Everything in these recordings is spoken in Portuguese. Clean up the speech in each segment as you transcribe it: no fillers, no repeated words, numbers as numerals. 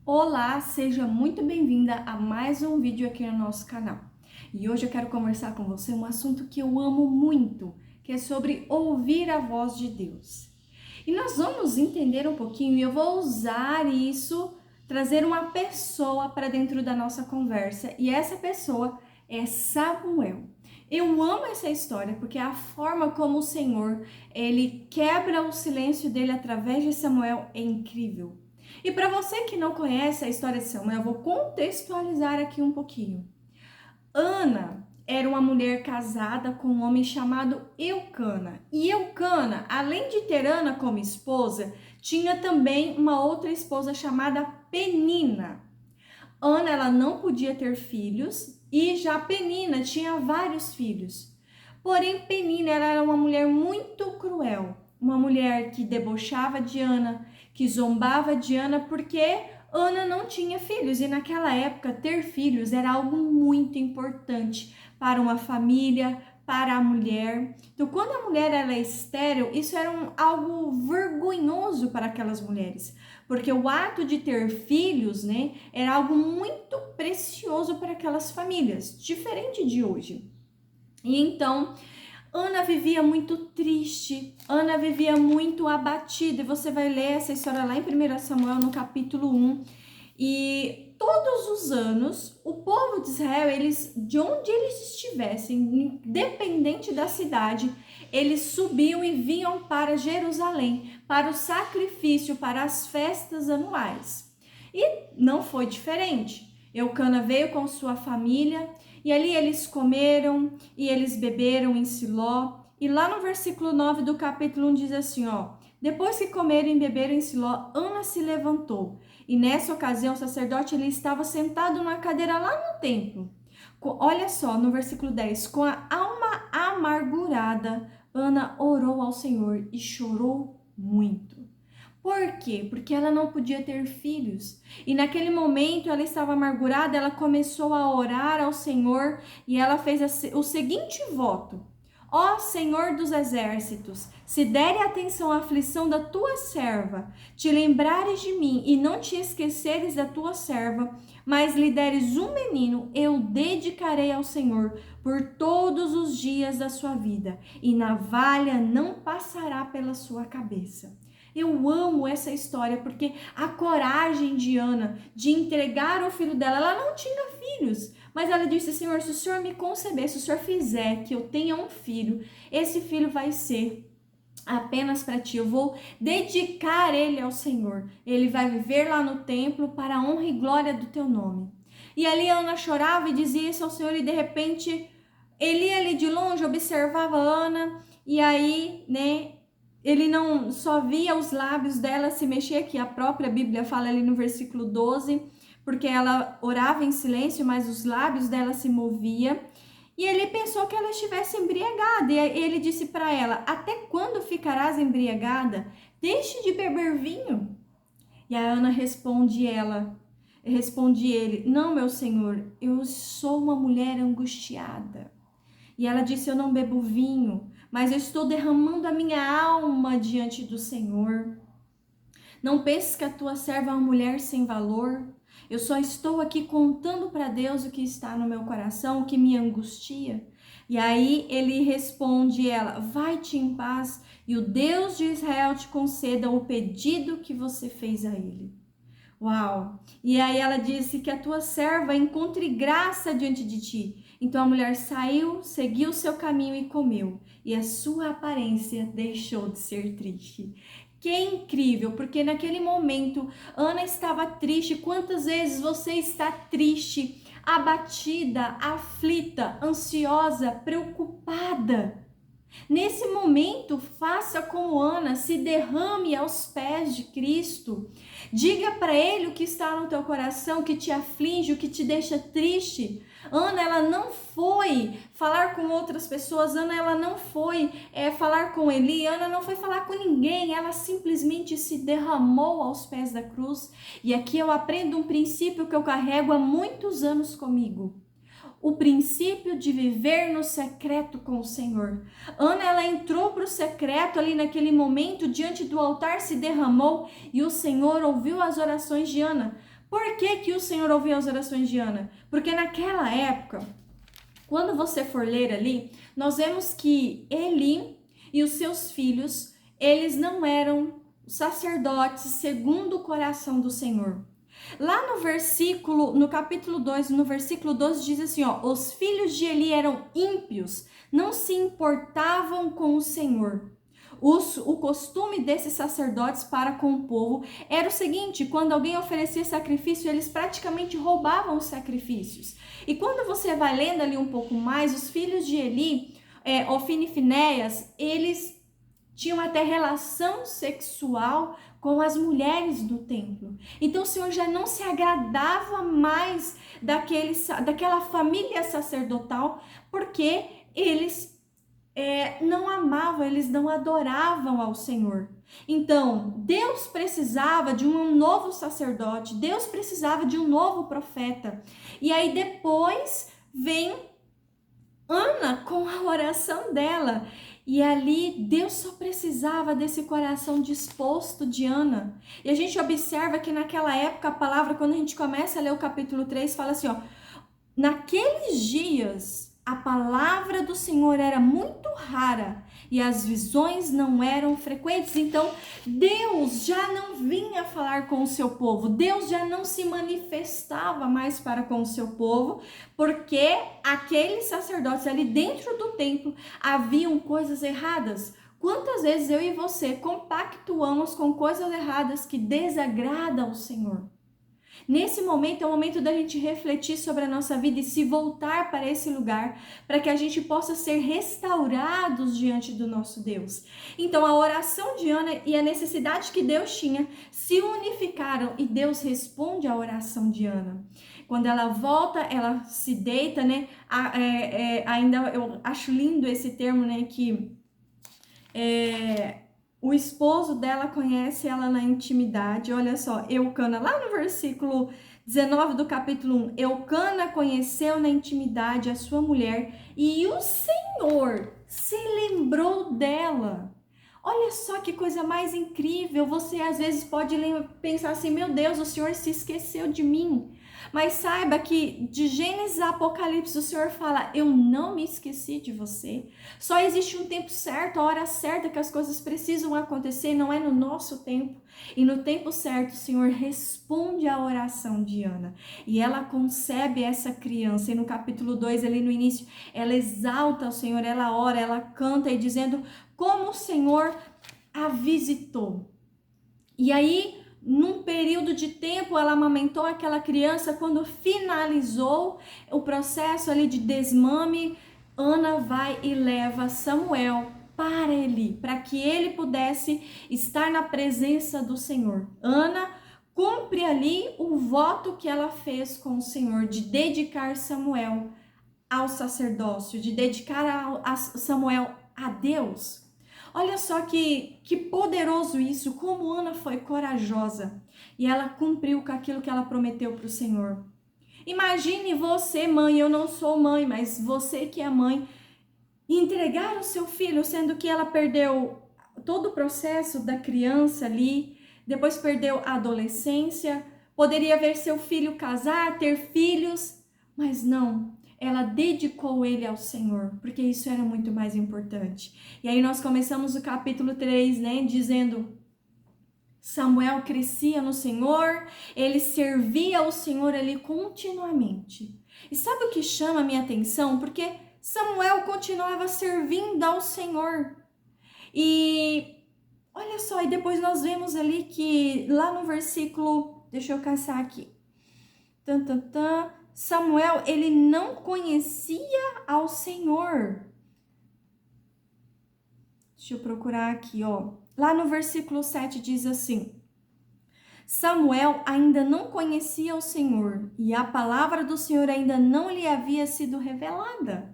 Olá, seja muito bem-vinda a mais um vídeo aqui no nosso canal. E hoje eu quero conversar com você um assunto que eu amo muito, que é sobre ouvir a voz de Deus. E nós vamos entender um pouquinho e eu vou usar isso, trazer uma pessoa para dentro da nossa conversa. E essa pessoa é Samuel. Eu amo essa história porque a forma como o Senhor, ele quebra o silêncio dele através de Samuel é incrível. E para você que não conhece a história de Samuel, eu vou contextualizar aqui um pouquinho. Ana era uma mulher casada com um homem chamado Eucana. E Eucana, além de ter Ana como esposa, tinha também uma outra esposa chamada Penina. Ana, ela não podia ter filhos e já Penina tinha vários filhos. Porém, Penina ela era uma mulher muito cruel, uma mulher que debochava de Ana, que zombava de Ana porque Ana não tinha filhos e naquela época ter filhos era algo muito importante para uma família, para a mulher. Então, quando a mulher era estéril, isso era algo vergonhoso para aquelas mulheres, porque o ato de ter filhos, né, era algo muito precioso para aquelas famílias, diferente de hoje. E então, Ana vivia muito triste, Ana vivia muito abatida, e você vai ler essa história lá em 1 Samuel, no capítulo 1, e todos os anos, o povo de Israel, de onde eles estivessem, independente da cidade, eles subiam e vinham para Jerusalém, para o sacrifício, para as festas anuais. E não foi diferente. Eucana veio com sua família, e ali eles comeram e eles beberam em Siló. E lá no versículo 9 do capítulo 1 diz assim, ó: depois que comeram e beberam em Siló, Ana se levantou. E nessa ocasião o sacerdote ele estava sentado na cadeira lá no templo. Olha só, no versículo 10, com a alma amargurada, Ana orou ao Senhor e chorou muito. Por quê? Porque ela não podia ter filhos. E naquele momento ela estava amargurada, ela começou a orar ao Senhor e ela fez o seguinte voto: ó Senhor dos exércitos, se dere atenção à aflição da tua serva, te lembrares de mim e não te esqueceres da tua serva, mas lhe deres um menino, eu dedicarei ao Senhor por todos os dias da sua vida, e navalha não passará pela sua cabeça. Eu amo essa história porque a coragem de Ana de entregar o filho dela, ela não tinha filhos, mas ela disse: Senhor, se o Senhor me conceber, se o Senhor fizer que eu tenha um filho, esse filho vai ser apenas para ti, eu vou dedicar ele ao Senhor, ele vai viver lá no templo para a honra e glória do teu nome. E ali Ana chorava e dizia isso ao Senhor, e de repente ele ali de longe observava Ana, e aí, né, ele não só via os lábios dela se mexer, que a própria Bíblia fala ali no versículo 12, porque ela orava em silêncio, mas os lábios dela se moviam. E ele pensou que ela estivesse embriagada, e ele disse para ela: até quando ficarás embriagada? Deixe de beber vinho. E a Ana responde ele: não, meu senhor, eu sou uma mulher angustiada. E ela disse: eu não bebo vinho, mas eu estou derramando a minha alma diante do Senhor. Não penses que a tua serva é uma mulher sem valor. Eu só estou aqui contando para Deus o que está no meu coração, o que me angustia. E aí ele responde ela: vai-te em paz e o Deus de Israel te conceda o pedido que você fez a ele. Uau! E aí ela disse: que a tua serva encontre graça diante de ti. Então a mulher saiu, seguiu o seu caminho e comeu, e a sua aparência deixou de ser triste. Que incrível, porque naquele momento Ana estava triste. Quantas vezes você está triste, abatida, aflita, ansiosa, preocupada? Nesse momento, faça como Ana, se derrame aos pés de Cristo. Diga para ele o que está no teu coração, o que te aflige, o que te deixa triste. Ana, ela não foi falar com outras pessoas, Ana, ela não foi falar com Eli, Ana não foi falar com ninguém, ela simplesmente se derramou aos pés da cruz. E aqui eu aprendo um princípio que eu carrego há muitos anos comigo: o princípio de viver no secreto com o Senhor. Ana, ela entrou para o secreto ali naquele momento, diante do altar, se derramou, e o Senhor ouviu as orações de Ana. Por que que o Senhor ouviu as orações de Ana? Porque naquela época, quando você for ler ali, nós vemos que Eli e os seus filhos, eles não eram sacerdotes segundo o coração do Senhor. Lá no capítulo 2, no versículo 12, diz assim, ó, os filhos de Eli eram ímpios, não se importavam com o Senhor. O costume desses sacerdotes para com o povo era o seguinte: quando alguém oferecia sacrifício, eles praticamente roubavam os sacrifícios. E quando você vai lendo ali um pouco mais, os filhos de Eli, Ofni e Finéias, eles tinham até relação sexual com as mulheres do templo. Então o Senhor já não se agradava mais daquela família sacerdotal, porque eles não amavam, eles não adoravam ao Senhor. Então, Deus precisava de um novo sacerdote, Deus precisava de um novo profeta. E aí depois vem Ana com a oração dela. E ali Deus só precisava desse coração disposto de Ana. E a gente observa que naquela época a palavra, quando a gente começa a ler o capítulo 3, fala assim, ó: naqueles dias, a palavra do Senhor era muito rara e as visões não eram frequentes. Então, Deus já não vinha falar com o seu povo, Deus já não se manifestava mais para com o seu povo, porque aqueles sacerdotes ali dentro do templo haviam coisas erradas. Quantas vezes eu e você compactuamos com coisas erradas que desagradam o Senhor? Nesse momento é o momento da gente refletir sobre a nossa vida e se voltar para esse lugar, para que a gente possa ser restaurados diante do nosso Deus. Então a oração de Ana e a necessidade que Deus tinha se unificaram e Deus responde à oração de Ana. Quando ela volta, ela se deita, né? Ainda eu acho lindo esse termo, né? Que o esposo dela conhece ela na intimidade. Olha só, Eucana, lá no versículo 19 do capítulo 1, Eucana conheceu na intimidade a sua mulher e o Senhor se lembrou dela. Olha só que coisa mais incrível. Você às vezes pode pensar assim: meu Deus, o Senhor se esqueceu de mim. Mas saiba que de Gênesis a Apocalipse o Senhor fala: eu não me esqueci de você. Só existe um tempo certo, a hora certa que as coisas precisam acontecer, não é no nosso tempo. E no tempo certo o Senhor responde à oração de Ana. E ela concebe essa criança. E no capítulo 2, ali no início, ela exalta o Senhor, ela ora, ela canta e dizendo como o Senhor a visitou. E aí, num período de tempo, ela amamentou aquela criança. Quando finalizou o processo ali de desmame, Ana vai e leva Samuel para Eli, para que ele pudesse estar na presença do Senhor. Ana cumpre ali o voto que ela fez com o Senhor de dedicar Samuel ao sacerdócio, de dedicar Samuel a Deus. Olha só que poderoso isso, como Ana foi corajosa e ela cumpriu com aquilo que ela prometeu para o Senhor. Imagine você, mãe, eu não sou mãe, mas você que é mãe, entregar o seu filho, sendo que ela perdeu todo o processo da criança ali, depois perdeu a adolescência, poderia ver seu filho casar, ter filhos, mas não. Ela dedicou ele ao Senhor, porque isso era muito mais importante. E aí nós começamos o capítulo 3, né, dizendo: Samuel crescia no Senhor, ele servia ao Senhor ali continuamente. E sabe o que chama a minha atenção? Porque Samuel continuava servindo ao Senhor. E olha só, e depois nós vemos ali que lá no versículo, deixa eu caçar aqui. Samuel, ele não conhecia ao Senhor. Deixa eu procurar aqui, ó. Lá no versículo 7 diz assim: Samuel ainda não conhecia o Senhor e a palavra do Senhor ainda não lhe havia sido revelada.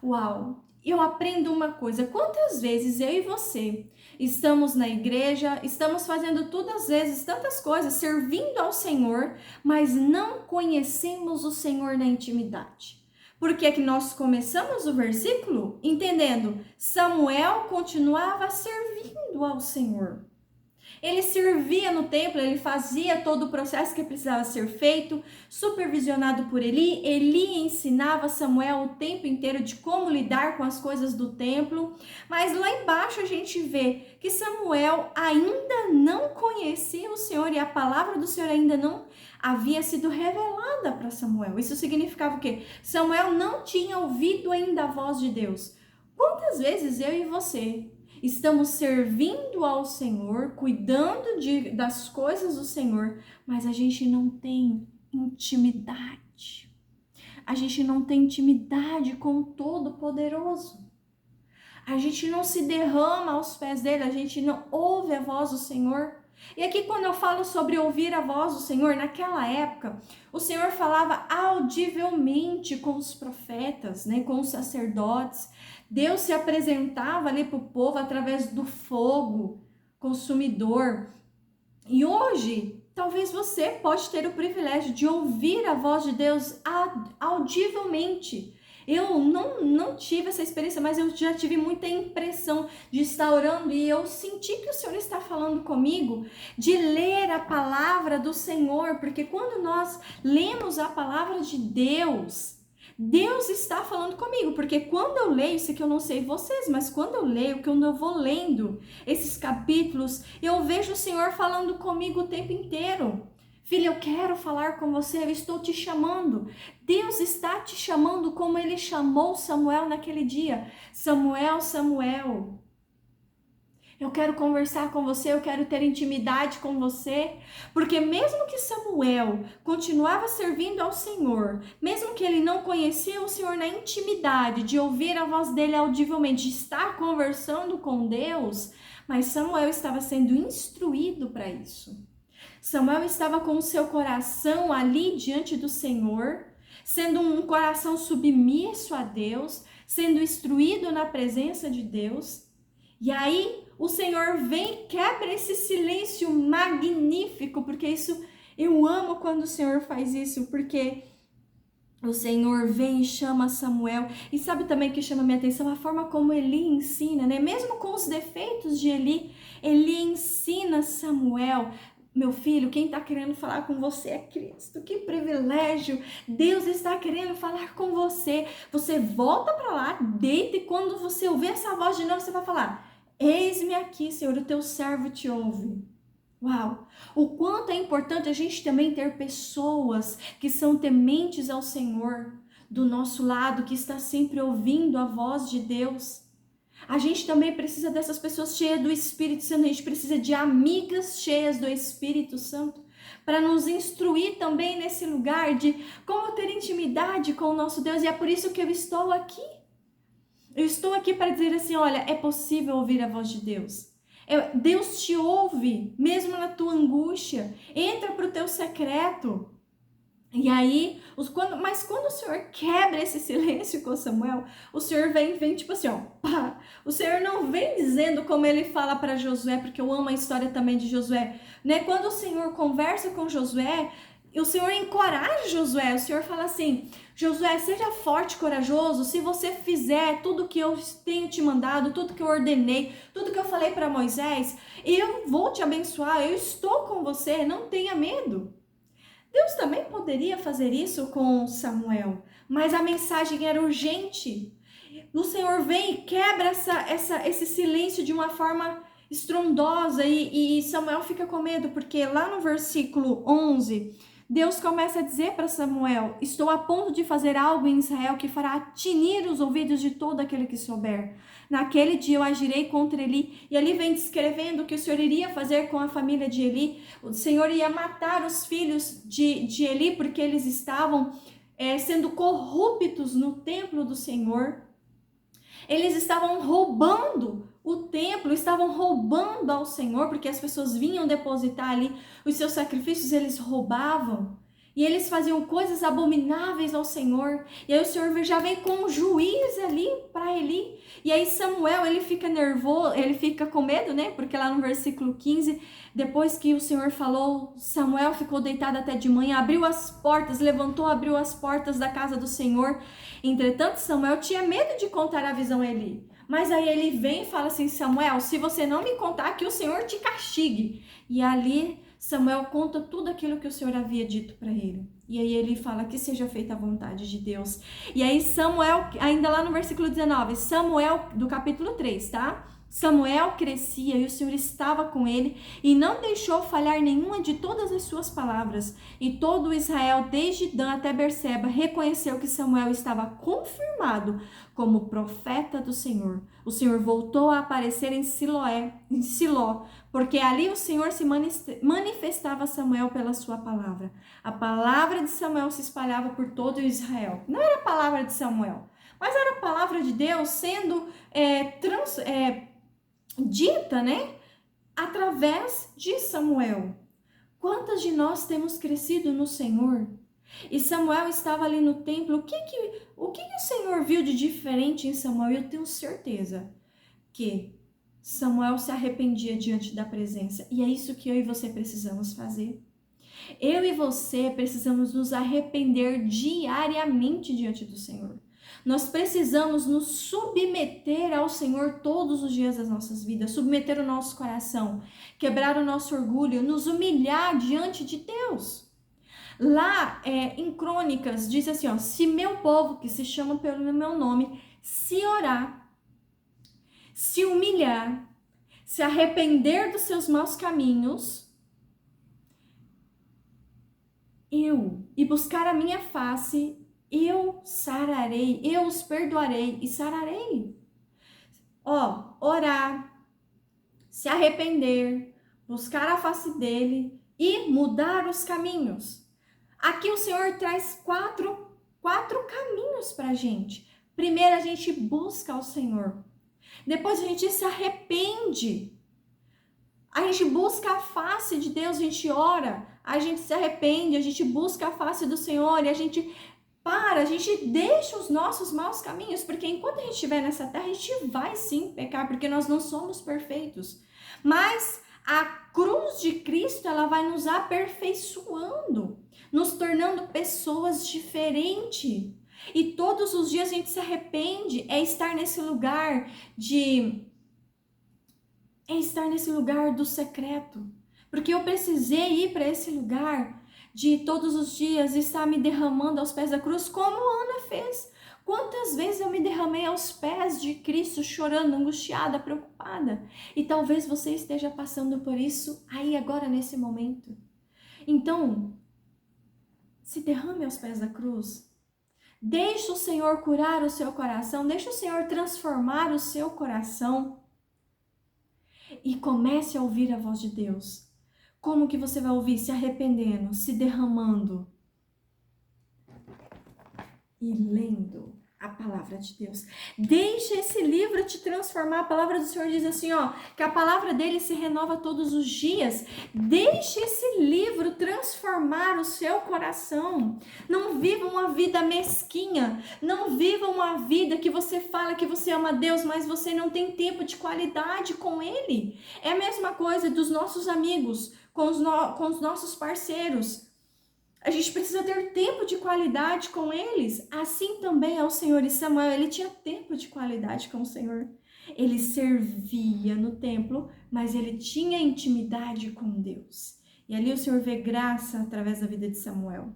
Uau! Eu aprendo uma coisa: quantas vezes eu e você estamos na igreja, estamos fazendo todas as vezes tantas coisas, servindo ao Senhor, mas não conhecemos o Senhor na intimidade. Por que que nós começamos o versículo entendendo? Samuel continuava servindo ao Senhor. Ele servia no templo, ele fazia todo o processo que precisava ser feito, supervisionado por Eli. Eli ensinava Samuel o tempo inteiro de como lidar com as coisas do templo. Mas lá embaixo a gente vê que Samuel ainda não conhecia o Senhor e a palavra do Senhor ainda não havia sido revelada para Samuel. Isso significava o quê? Samuel não tinha ouvido ainda a voz de Deus. Quantas vezes eu e você estamos servindo ao Senhor, cuidando das coisas do Senhor, mas a gente não tem intimidade. A gente não tem intimidade com o Todo-Poderoso. A gente não se derrama aos pés dele, a gente não ouve a voz do Senhor. E aqui quando eu falo sobre ouvir a voz do Senhor, naquela época, o Senhor falava audivelmente com os profetas, né, com os sacerdotes. Deus se apresentava ali para o povo através do fogo consumidor. E hoje, talvez você pode ter o privilégio de ouvir a voz de Deus audivelmente. Eu não tive essa experiência, mas eu já tive muita impressão de estar orando e eu senti que o Senhor está falando comigo, de ler a palavra do Senhor, porque quando nós lemos a palavra de Deus, Deus está falando comigo, porque quando eu leio, isso que eu não sei vocês, mas quando eu leio, quando eu vou lendo esses capítulos, eu vejo o Senhor falando comigo o tempo inteiro. Filha, eu quero falar com você, eu estou te chamando. Deus está te chamando como ele chamou Samuel naquele dia. Samuel, Samuel, eu quero conversar com você, eu quero ter intimidade com você. Porque mesmo que Samuel continuava servindo ao Senhor, mesmo que ele não conhecia o Senhor na intimidade, de ouvir a voz dele audivelmente, de estar conversando com Deus, mas Samuel estava sendo instruído para isso. Samuel estava com o seu coração ali diante do Senhor, sendo um coração submisso a Deus, sendo instruído na presença de Deus. E aí o Senhor vem e quebra esse silêncio magnífico, porque isso eu amo quando o Senhor faz isso, porque o Senhor vem e chama Samuel. E sabe também que chama minha atenção? A forma como Eli ensina, né? Mesmo com os defeitos de Eli, Eli ensina Samuel. Meu filho, quem está querendo falar com você é Cristo. Que privilégio! Deus está querendo falar com você. Você volta para lá, deita e quando você ouvir essa voz de novo, você vai falar: eis-me aqui, Senhor, o teu servo te ouve. Uau! O quanto é importante a gente também ter pessoas que são tementes ao Senhor do nosso lado, que está sempre ouvindo a voz de Deus. A gente também precisa dessas pessoas cheias do Espírito Santo, a gente precisa de amigas cheias do Espírito Santo para nos instruir também nesse lugar de como ter intimidade com o nosso Deus. E é por isso que eu estou aqui. Eu estou aqui para dizer assim, olha, é possível ouvir a voz de Deus. Deus te ouve, mesmo na tua angústia. Entra para o teu secreto. E aí, mas quando o Senhor quebra esse silêncio com Samuel, o Senhor vem tipo assim, ó, pá. O Senhor não vem dizendo como ele fala para Josué, porque eu amo a história também de Josué, né? Quando o Senhor conversa com Josué, o Senhor encoraja Josué, o Senhor fala assim: Josué, seja forte e corajoso, se você fizer tudo que eu tenho te mandado, tudo que eu ordenei, tudo que eu falei para Moisés, eu vou te abençoar, eu estou com você, não tenha medo. Deus também poderia fazer isso com Samuel, mas a mensagem era urgente. O Senhor vem e quebra esse silêncio de uma forma estrondosa e Samuel fica com medo, porque lá no versículo 11, Deus começa a dizer para Samuel: estou a ponto de fazer algo em Israel que fará tinir os ouvidos de todo aquele que souber. Naquele dia eu agirei contra Eli. E ali vem descrevendo o que o Senhor iria fazer com a família de Eli. O Senhor ia matar os filhos de Eli porque eles estavam sendo corruptos no templo do Senhor. Eles estavam roubando o templo, estavam roubando ao Senhor, porque as pessoas vinham depositar ali os seus sacrifícios, eles roubavam. E eles faziam coisas abomináveis ao Senhor. E aí o Senhor já vem com um juiz ali para Eli. E aí Samuel, ele fica nervoso, ele fica com medo, né? Porque lá no versículo 15, depois que o Senhor falou, Samuel ficou deitado até de manhã, abriu as portas, abriu as portas da casa do Senhor. Entretanto, Samuel tinha medo de contar a visão a Eli. Mas aí ele vem e fala assim: Samuel, se você não me contar, que o Senhor te castigue. E ali Samuel conta tudo aquilo que o Senhor havia dito para ele. E aí ele fala que seja feita a vontade de Deus. E aí Samuel, ainda lá no versículo 19, Samuel do capítulo 3, tá? Samuel crescia e o Senhor estava com ele e não deixou falhar nenhuma de todas as suas palavras. E todo Israel, desde Dan até Berseba, reconheceu que Samuel estava confirmado como profeta do Senhor. O Senhor voltou a aparecer em Siló, porque ali o Senhor se manifestava a Samuel pela sua palavra. A palavra de Samuel se espalhava por todo Israel. Não era a palavra de Samuel, mas era a palavra de Deus sendo dita, né? Através de Samuel. Quantas de nós temos crescido no Senhor? E Samuel estava ali no templo. O que o Senhor viu de diferente em Samuel? Eu tenho certeza que Samuel se arrependia diante da presença. E é isso que eu e você precisamos fazer. Eu e você precisamos nos arrepender diariamente diante do Senhor. Nós precisamos nos submeter ao Senhor todos os dias das nossas vidas, submeter o nosso coração, quebrar o nosso orgulho, nos humilhar diante de Deus. Lá em Crônicas diz assim, ó: se meu povo, que se chama pelo meu nome, se orar, se humilhar, se arrepender dos seus maus caminhos, e buscar a minha face, eu sararei, eu os perdoarei e sararei. Ó, orar, se arrepender, buscar a face dele e mudar os caminhos. Aqui o Senhor traz quatro caminhos pra gente. Primeiro a gente busca ao Senhor. Depois a gente se arrepende. A gente busca a face de Deus, a gente ora, a gente se arrepende, a gente busca a face do Senhor e a gente deixa os nossos maus caminhos, porque enquanto a gente estiver nessa terra, a gente vai sim pecar, porque nós não somos perfeitos. Mas a cruz de Cristo, ela vai nos aperfeiçoando, nos tornando pessoas diferentes. E todos os dias a gente se arrepende, é estar nesse lugar do secreto. Porque eu precisei ir para esse lugar de todos os dias estar me derramando aos pés da cruz, como Ana fez. Quantas vezes eu me derramei aos pés de Cristo, chorando, angustiada, preocupada. E talvez você esteja passando por isso aí agora, nesse momento. Então, se derrame aos pés da cruz. Deixe o Senhor curar o seu coração, deixe o Senhor transformar o seu coração. E comece a ouvir a voz de Deus. Como que você vai ouvir? Se arrependendo, se derramando e lendo a palavra de Deus. Deixa esse livro te transformar. A palavra do Senhor diz assim, ó, que a palavra dele se renova todos os dias. Deixe esse livro transformar o seu coração. Não viva uma vida mesquinha. Não viva uma vida que você fala que você ama Deus, mas você não tem tempo de qualidade com ele. É a mesma coisa dos nossos amigos, com os nossos parceiros. A gente precisa ter tempo de qualidade com eles. Assim também é o Senhor. E Samuel, ele tinha tempo de qualidade com o Senhor. Ele servia no templo, mas ele tinha intimidade com Deus. E ali o Senhor vê graça através da vida de Samuel.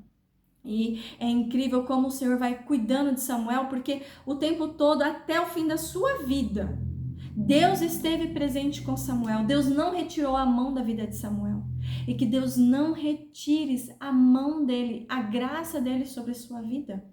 E é incrível como o Senhor vai cuidando de Samuel, porque o tempo todo, até o fim da sua vida, Deus esteve presente com Samuel. Deus não retirou a mão da vida de Samuel. E que Deus não retire a mão dele, a graça dele sobre a sua vida.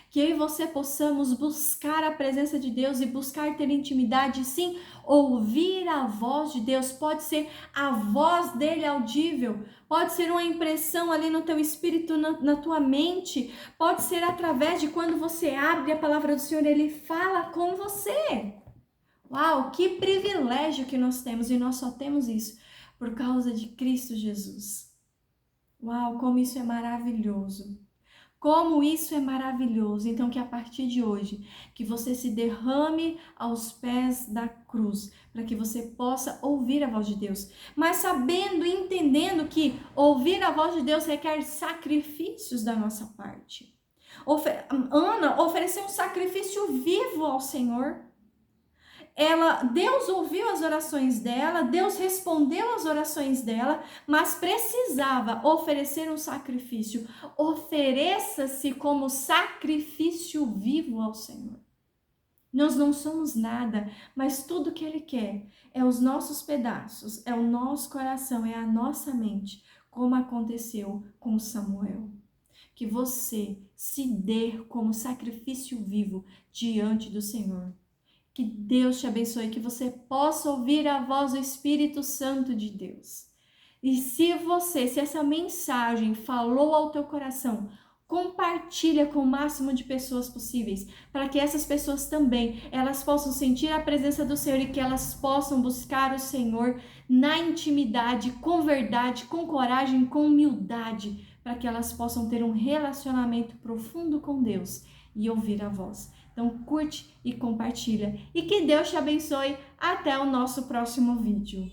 Que eu e você possamos buscar a presença de Deus e buscar ter intimidade, sim, ouvir a voz de Deus. Pode ser a voz dele audível, pode ser uma impressão ali no teu espírito, na tua mente, pode ser através de quando você abre a palavra do Senhor, ele fala com você. Uau, que privilégio que nós temos, e nós só temos isso por causa de Cristo Jesus. Uau, como isso é maravilhoso. Como isso é maravilhoso. Então, que a partir de hoje, que você se derrame aos pés da cruz, para que você possa ouvir a voz de Deus. Mas sabendo e entendendo que ouvir a voz de Deus requer sacrifícios da nossa parte. Ana ofereceu um sacrifício vivo ao Senhor. Deus ouviu as orações dela, Deus respondeu às orações dela, mas precisava oferecer um sacrifício. Ofereça-se como sacrifício vivo ao Senhor. Nós não somos nada, mas tudo que Ele quer é os nossos pedaços, é o nosso coração, é a nossa mente, como aconteceu com Samuel. Que você se dê como sacrifício vivo diante do Senhor. Que Deus te abençoe, que você possa ouvir a voz do Espírito Santo de Deus. E se essa mensagem falou ao teu coração, compartilha com o máximo de pessoas possíveis, para que essas pessoas também, elas possam sentir a presença do Senhor e que elas possam buscar o Senhor na intimidade, com verdade, com coragem, com humildade, para que elas possam ter um relacionamento profundo com Deus e ouvir a voz. Então curte e compartilha. E que Deus te abençoe. Até o nosso próximo vídeo.